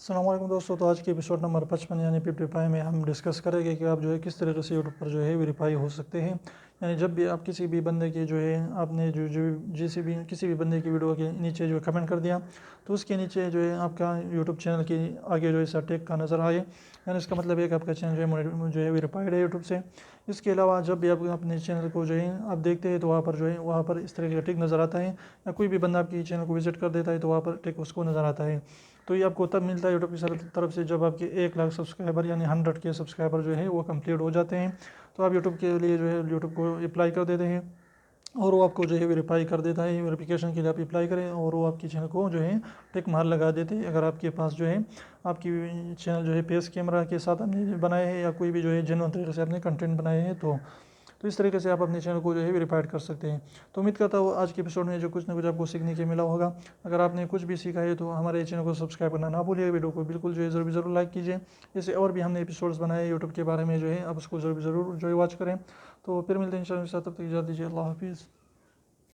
अस्सलाम वालेकुम दोस्तों। तो आज के एपिसोड नंबर 55 यानी 55 में हम डिस्कस करेंगे कि आप जो है किस तरीके से यूट्यूब पर जो है वेरीफाई हो सकते हैं। यानी जब भी आप किसी भी बंदे की जो है आपने जो जो जैसे भी किसी भी बंदे की वीडियो के नीचे जो है कमेंट कर दिया, तो उसके नीचे जो है आपका यूट्यूब चैनल के आगे जो है सर्टिक का नज़र आए, यानी इसका मतलब है कि आपका चैनल जो है वेरीफाइड है यूट्यूब से। इसके अलावा जब भी आप अपने चैनल को जो है आप देखते हैं तो वहाँ पर इस तरह का टिक नज़र आता है, या कोई भी बंदा आपकी चैनल को विजिट कर देता है तो वहाँ पर टिक उसको नज़र आता है। तो ये आपको तब मिलता है यूट्यूब की तरफ से जब आपके 1 लाख सब्सक्राइबर यानी 100 के सब्सक्राइबर जो है वो कंप्लीट हो जाते हैं। तो आप यूट्यूब के लिए जो है यूट्यूब को अप्लाई कर देते हैं और वो आपको जो है वेरीफाई कर देता है। वेरिफिकेशन के लिए आप अप्लाई करें और वो आपकी चैनल को जो है टिक मार लगा देते हैं। अगर आपके पास जो है आपकी चैनल जो है फेस कैमरा के साथ आपने बनाए हैं या कोई भी जो है जेन्युइन तरीके से आपने कंटेंट बनाए हैं, तो इस तरीके से आप अपने चैनल को जो है वेरीफाइड कर सकते हैं। तो उम्मीद करता हूँ आज के एपिसोड में जो कुछ ना कुछ आपको सीखने के मिला होगा। अगर आपने कुछ भी सीखा है तो हमारे चैनल को सब्सक्राइब करना ना भूलिए, वीडियो को बिल्कुल जो है ज़रूर लाइक कीजिए। जैसे और भी हमने एपिसोड्स बनाए यूट्यूब के बारे में जो है आप उसको ज़रूर जो है वॉच करें। तो फिर मिलते हैं इंशाल्लाह, तब तक इजाज़त दीजिए। अल्लाह हाफिज़।